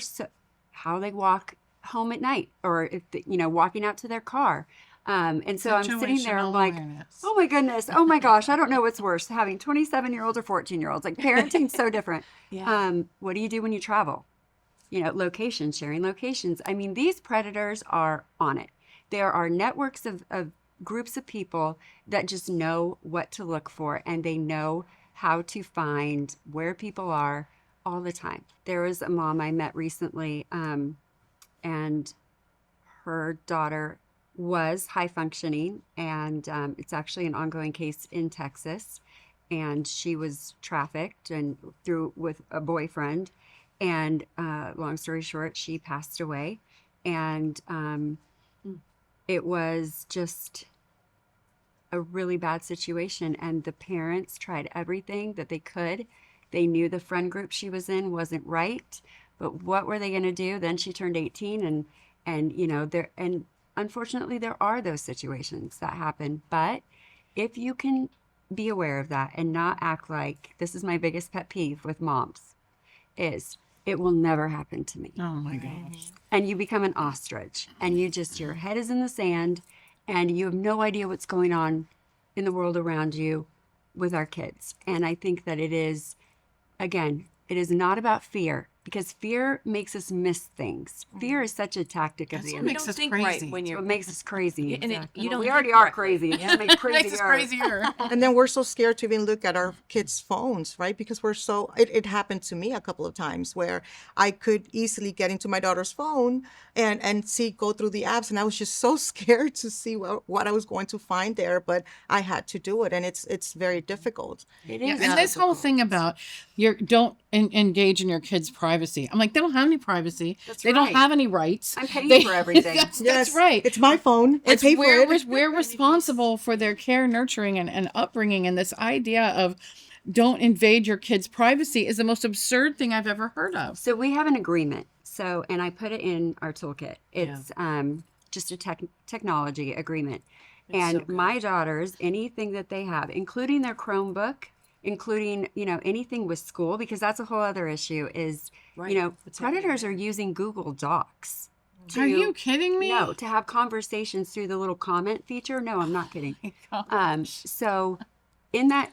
how they walk home at night, or if walking out to their car. And so I'm sitting there like, oh my goodness, oh my gosh, I don't know what's worse, having 27-year-olds or 14-year-olds. Like, parenting's so different. What do you do when you travel? Locations, sharing locations. I mean, these predators are on it. There are networks of groups of people that just know what to look for, and they know how to find where people are all the time. There was a mom I met recently, and her daughter was high functioning, and it's actually an ongoing case in Texas, and she was trafficked and with a boyfriend, and long story short, she passed away, and it was just a really bad situation, and the parents tried everything that they could. They knew the friend group she was in wasn't right, but what were they going to do? Then she turned 18, and unfortunately, there are those situations that happen. But if you can be aware of that and not act like, this is my biggest pet peeve with moms, is it will never happen to me. Oh my gosh. And you become an ostrich, and your head is in the sand, and you have no idea what's going on in the world around you with our kids. And I think that it is not about fear, because fear makes us miss things. Fear is such a tactic of the enemy. Makes us think crazy. right when you're. It makes us crazy. And Exactly. you don't we think already are correctly. crazy. It makes Makes us crazier. And then we're so scared to even look at our kids' phones, right? Because it happened to me a couple of times where I could easily get into my daughter's phone and go through the apps. And I was just so scared to see what I was going to find there, but I had to do it. And it's very difficult. It Yeah, is. and this whole thing about don't engage in your kids' privacy. I'm like, they don't have any privacy. That's they don't right. have any rights. I'm paying for everything. That's right. It's my phone. I pay for it. We're responsible for their care, nurturing, and upbringing. And this idea of don't invade your kids' privacy is the most absurd thing I've ever heard of. So we have an agreement. And I put it in our toolkit. It's just a technology agreement. And my daughters, anything that they have, including their Chromebook, including, anything with school, because that's a whole other issue is, Right. What's predators are using Google Docs. Are you kidding me? No, to have conversations through the little comment feature. No, I'm not kidding. So in that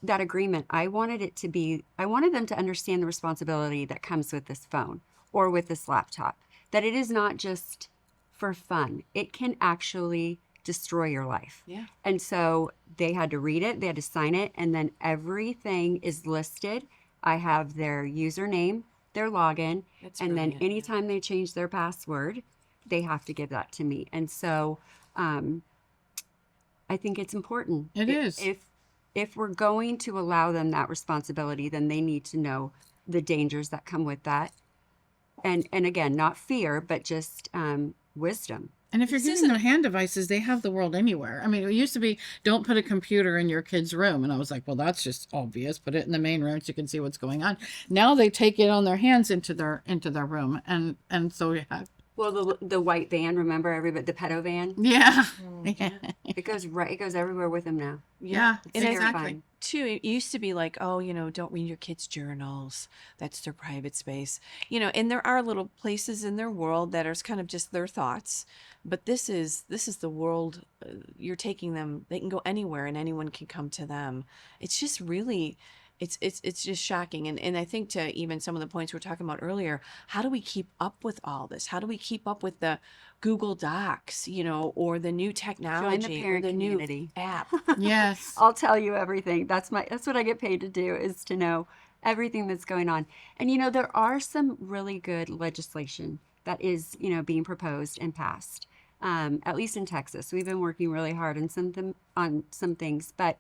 agreement, I wanted them to understand the responsibility that comes with this phone or with this laptop, that it is not just for fun. It can actually destroy your life. Yeah. And so they had to read it, they had to sign it, and then everything is listed. I have their username, their login, and then anytime they change their password, they have to give that to me. And so I think it's important. It is. If we're going to allow them that responsibility, then they need to know the dangers that come with that. And again, not fear, but just wisdom. And if you're giving them hand devices, they have the world anywhere. I mean, it used to be, don't put a computer in your kid's room. And I was like, well, that's just obvious. Put it in the main room so you can see what's going on. Now they take it on their hands into their room. And so you have. Well, the white van, remember the pedo van? Yeah. It goes everywhere with them now. Yeah, It's exactly. terrifying. Too, it used to be like, oh, don't read your kids' journals. That's their private space. And there are little places in their world that are kind of just their thoughts. But this is the world. You're taking them. They can go anywhere, and anyone can come to them. It's just really, it's just shocking. And I think to even some of the points we were talking about earlier, how do we keep up with all this? How do we keep up with the Google Docs, or the new technology, Join the parent or the community. new app? Yes. I'll tell you everything. That's what I get paid to do, is to know everything that's going on. And there are some really good legislation that is, being proposed and passed. At least in Texas. We've been working really hard on some things, but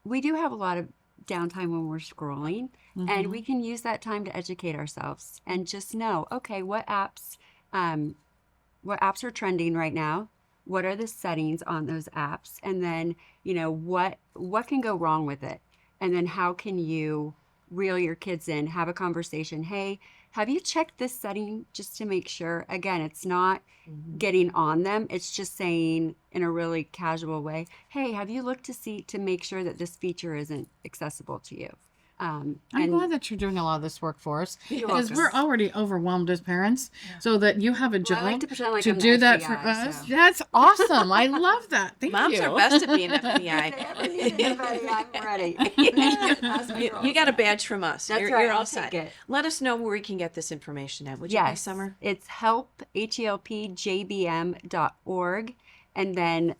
we do have a lot of downtime when we're scrolling, and we can use that time to educate ourselves and just know, okay, what apps are trending right now? What are the settings on those apps? And then, what can go wrong with it? And then how can you reel your kids in, have a conversation? Hey, have you checked this setting, just to make sure? Again, it's not getting on them. It's just saying in a really casual way, hey, have you looked to make sure that this feature isn't accessible to you? I'm glad that you're doing a lot of this work for us, You're because welcome. we're already overwhelmed as parents. So that you have a Well, I job like to pretend like to I'm the do that FBI, for us. so. That's awesome. I love that. Thank Moms you. are best at being FBI. I'm ready. You got a badge from us. That's you're, right, You're all I'll set. take it. Let us know where we can get this information at. Would you, Yes, Summer? it's helpjbm.org, and then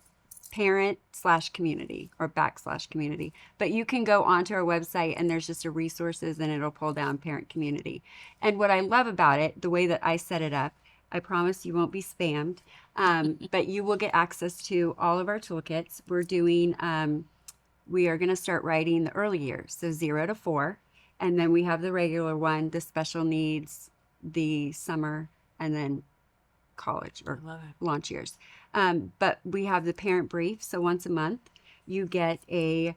parent/community or /community. But you can go onto our website, and there's just a resources, and it'll pull down parent community. And what I love about it, the way that I set it up, I promise you won't be spammed, but you will get access to all of our toolkits. We are going to start writing the early years, so 0 to 4. And then we have the regular one, the special needs, the summer, and then college or launch years. But we have the parent brief. So once a month, you get a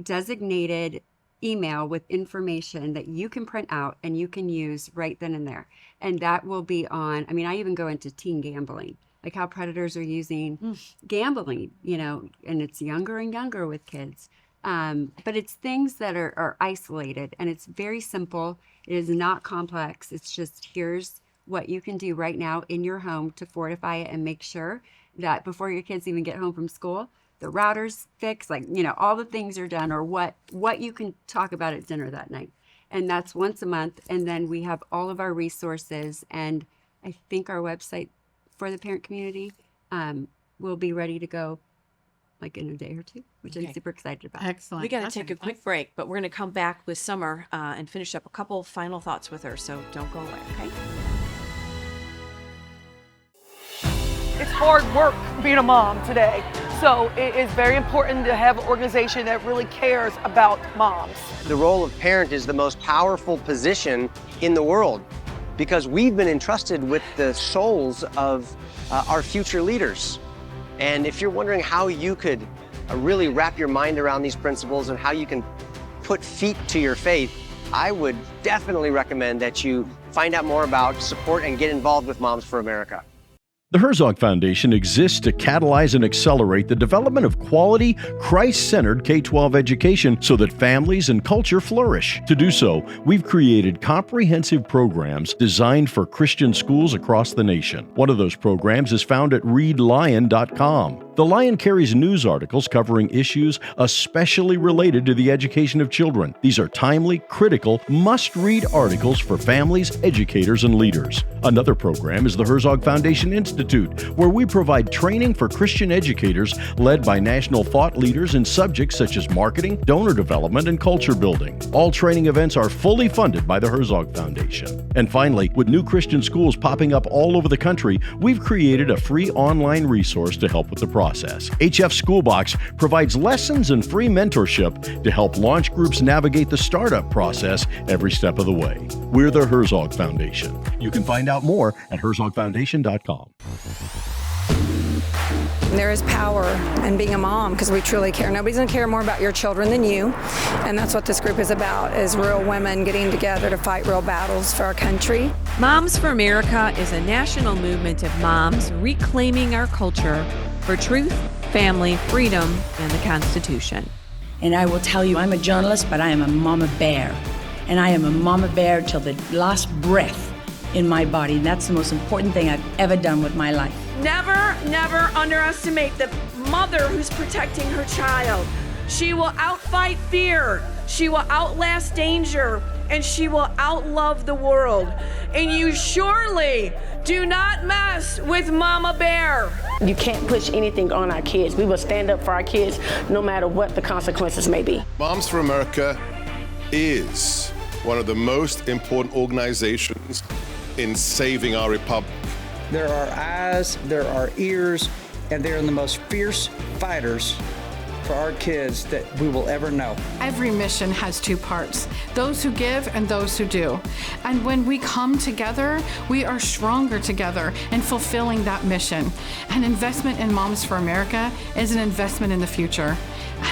designated email with information that you can print out and you can use right then and there. And that will be on, I even go into teen gambling, like how predators are using gambling, and it's younger and younger with kids. But it's things that are isolated, and it's very simple. It is not complex. It's just, here's what you can do right now in your home to fortify it and make sure that before your kids even get home from school, the router's fixed, all the things are done, or what you can talk about at dinner that night. And that's once a month. And then we have all of our resources, and I think our website for the parent community will be ready to go in a day or two, which I'm super excited about. Excellent. We got to take a quick break, but we're going to come back with Summer and finish up a couple final thoughts with her. So don't go away, okay? It's hard work being a mom today. So it is very important to have an organization that really cares about moms. The role of parent is the most powerful position in the world, because we've been entrusted with the souls of our future leaders. And if you're wondering how you could really wrap your mind around these principles and how you can put feet to your faith, I would definitely recommend that you find out more about, support, and get involved with Moms for America. The Herzog Foundation exists to catalyze and accelerate the development of quality, Christ-centered K-12 education so that families and culture flourish. To do so, we've created comprehensive programs designed for Christian schools across the nation. One of those programs is found at readlion.com. The Lion carries news articles covering issues especially related to the education of children. These are timely, critical, must-read articles for families, educators, and leaders. Another program is the Herzog Foundation Institute, where we provide training for Christian educators led by national thought leaders in subjects such as marketing, donor development, and culture building. All training events are fully funded by the Herzog Foundation. And finally, with new Christian schools popping up all over the country, we've created a free online resource to help with the process. HF Schoolbox provides lessons and free mentorship to help launch groups navigate the startup process every step of the way. We're the Herzog Foundation. You can find out more at herzogfoundation.com. There is power in being a mom because we truly care. Nobody's going to care more about your children than you. And that's what this group is about, is real women getting together to fight real battles for our country. Moms for America is a national movement of moms reclaiming our culture for truth, family, freedom, and the Constitution. And I will tell you, I'm a journalist, but I am a mama bear. And I am a mama bear till the last breath in my body. And that's the most important thing I've ever done with my life. Never, never underestimate the mother who's protecting her child. She will outfight fear. She will outlast danger. And she will outlove the world. And you surely do not mess with Mama Bear. You can't push anything on our kids. We will stand up for our kids no matter what the consequences may be. Moms for America is one of the most important organizations in saving our republic. There are eyes, there are ears, and they're the most fierce fighters for our kids that we will ever know. Every mission has two parts, those who give and those who do. And when we come together, we are stronger together in fulfilling that mission. An investment in Moms for America is an investment in the future.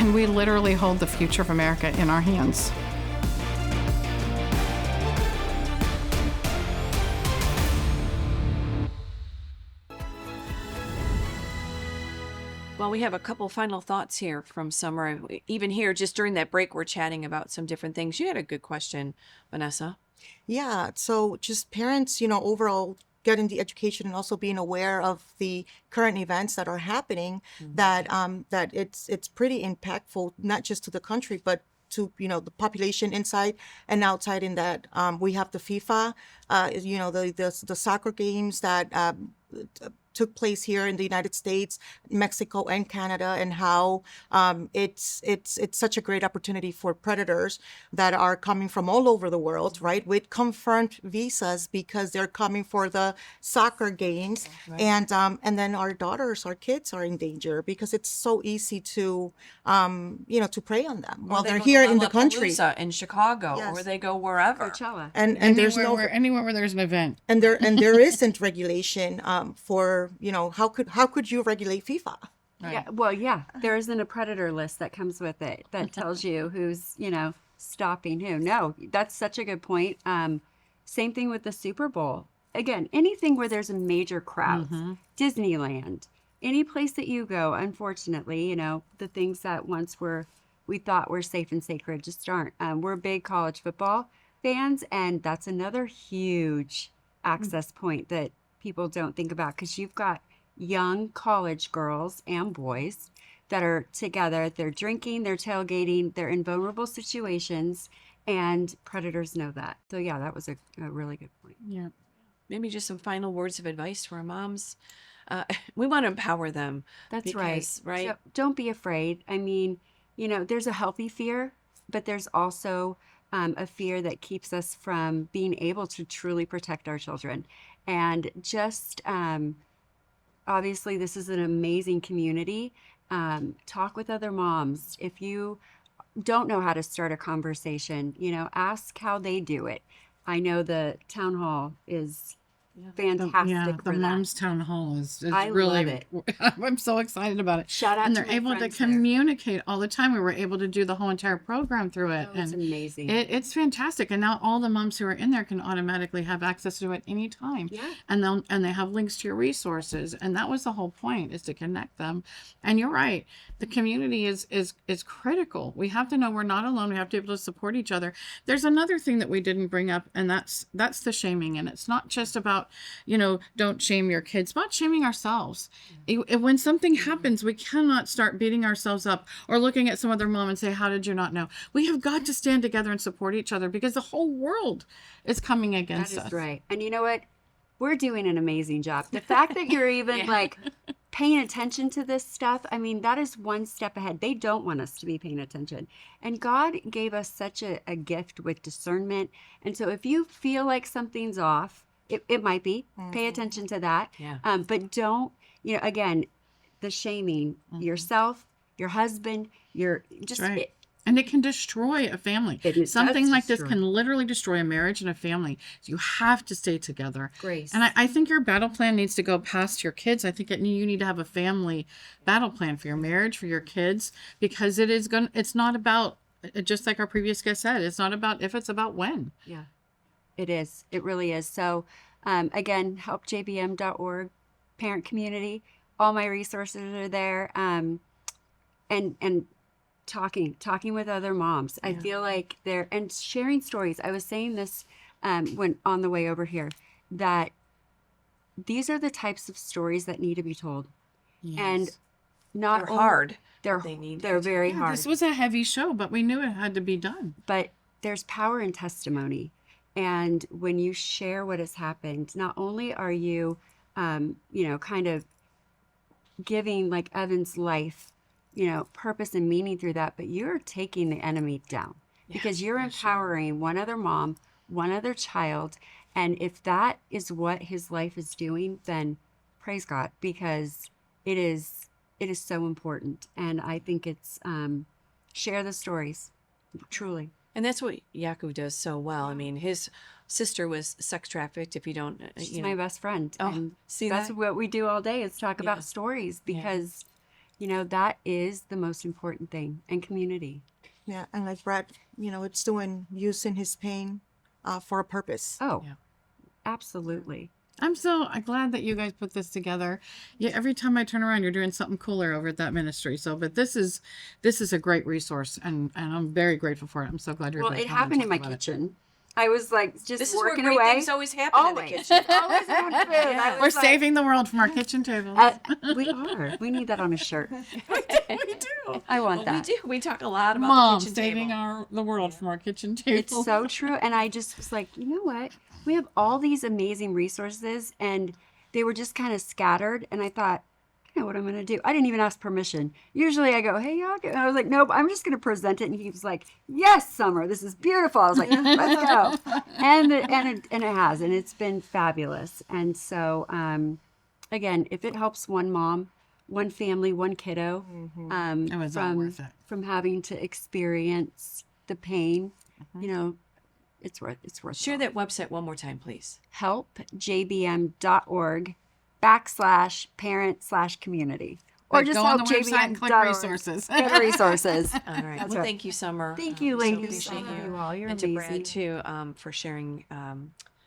And we literally hold the future of America in our hands. Well, we have a couple final thoughts here from Summer. Even here, just during that break, we're chatting about some different things. You had a good question, Vanessa. Yeah, so just parents, overall getting the education and also being aware of the current events that are happening, that it's pretty impactful, not just to the country, but to the population inside and outside. In that we have the FIFA, the soccer games that took place here in the United States, Mexico, and Canada, and how it's such a great opportunity for predators that are coming from all over the world, right, with confirmed visas because they're coming for the soccer games, right. And then our kids are in danger because it's so easy to to prey on them while they're here in the country, in Chicago, yes. Or they go wherever. Coachella. And there's anywhere where there's an event, and there isn't regulation for. How could you regulate FIFA? Right. Yeah, there isn't a predator list that comes with it that tells you who's, stopping who. No, that's such a good point. Same thing with the Super Bowl. Again, anything where there's a major crowd, Disneyland, any place that you go, unfortunately, the things that once we thought were safe and sacred just aren't. We're big college football fans, and that's another huge access point that people don't think about, because you've got young college girls and boys that are together. They're drinking, they're tailgating, they're in vulnerable situations, and predators know that. So yeah, that was a really good point. Yeah. Maybe just some final words of advice for moms. We want to empower them. That's right. So don't be afraid. I mean, there's a healthy fear, but there's also a fear that keeps us from being able to truly protect our children. And just obviously, this is an amazing community. Talk with other moms. If you don't know how to start a conversation, ask how they do it. I know the town hall is fantastic The for that. Moms Town Hall is I really, love it. I'm so excited about it. Shout out and to they're my able to friends there. communicate all the time. We were able to do the whole entire program through it. Oh, it's and amazing. It's fantastic. And now all the moms who are in there can automatically have access to it anytime. Yeah. And they have links to your resources. And that was the whole point, is to connect them. And you're right. The community is critical. We have to know we're not alone. We have to be able to support each other. There's another thing that we didn't bring up, and that's the shaming. And it's not just about, don't shame your kids, but shaming ourselves. When something happens, we cannot start beating ourselves up or looking at some other mom and say, how did you not know? We have got to stand together and support each other, because the whole world is coming against us. That is right. And you know what? We're doing an amazing job. The fact that you're even paying attention to this stuff, I mean, that is one step ahead. They don't want us to be paying attention. And God gave us such a gift with discernment. And so if you feel like something's off, it might be. Pay attention to that. Yeah. But don't, again, the shaming yourself, your husband, and it can destroy a family. Something like this can literally destroy a marriage and a family. So you have to stay together. Grace. And I think your battle plan needs to go past your kids. I think you need to have a family battle plan for your marriage, for your kids, because it's not about, just like our previous guest said, it's not about if, it's about when. Yeah, it is. It really is. So again, helpjbm.org, parent community, all my resources are there. And talking with other moms. I feel like and sharing stories. I was saying this when on the way over here, that these are the types of stories that need to be told. Yes. And not They're hard. They're very hard. This was a heavy show, but we knew it had to be done. But there's power in testimony. And when you share what has happened, not only are you, kind of giving, like Evan's life, purpose and meaning through that, but you're taking the enemy down, because you're empowering one other mom, one other child. And if that is what his life is doing, then praise God, because it is so important. And I think it's, share the stories, truly. And that's what Jaco does so well. I mean, his sister was sex trafficked. If you don't, She's my best friend. Oh, and see, that's what we do all day, is talk about stories, because that is the most important thing, and community. Yeah, and like Brad, it's using his pain for a purpose. Oh, absolutely. I'm so glad that you guys put this together. Yeah, every time I turn around, you're doing something cooler over at that ministry. So, but this is a great resource, and I'm very grateful for it. I'm so glad you're. Well, it happened in my kitchen. I was like just this working is where great away. Things always happen in the kitchen. Always having food. We're saving the world from our kitchen tables. We are. We need that on a shirt. We do. I want that. We do. We talk a lot about Moms the kitchen saving table. the world from our kitchen table. It's so true. And I just was like, you know what? We have all these amazing resources, and they were just kind of scattered. And I thought, I know what I'm going to do. I didn't even ask permission. Usually I go, hey, y'all. And I was like, nope, I'm just going to present it. And he was like, yes, Summer, this is beautiful. I was like, let's go. And it has, and it's been fabulous. And so, again, if it helps one mom, one family, one kiddo, it was all worth it. From having to experience the pain, it's worth Share that website one more time, please. helpjbm.org/parent/community. Or just go on the website and click resources. Get resources. All right. Well, thank you, Summer. Thank you, ladies. So appreciate you all. You're and amazing. to Brad, too, for sharing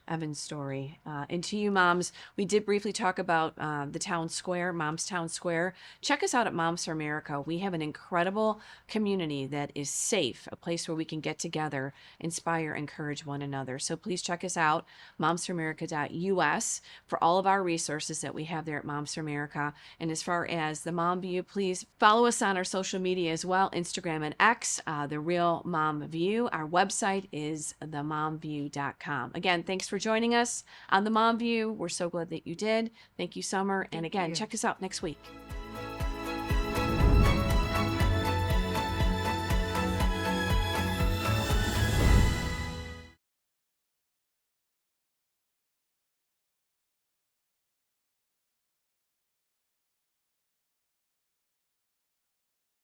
Evan's story. And to you moms, we did briefly talk about the town square, Mom's Town Square. Check us out at Moms for America. We have an incredible community that is safe, a place where we can get together, inspire, encourage one another. So please check us out, momsforamerica.us, for all of our resources that we have there at Moms for America. And as far as the Mom View, please follow us on our social media as well, Instagram and X, The Real Mom View. Our website is themomview.com. Again, thanks for joining us on The Mom View. We're so glad that you did. Thank you, Summer. And again, check us out next week.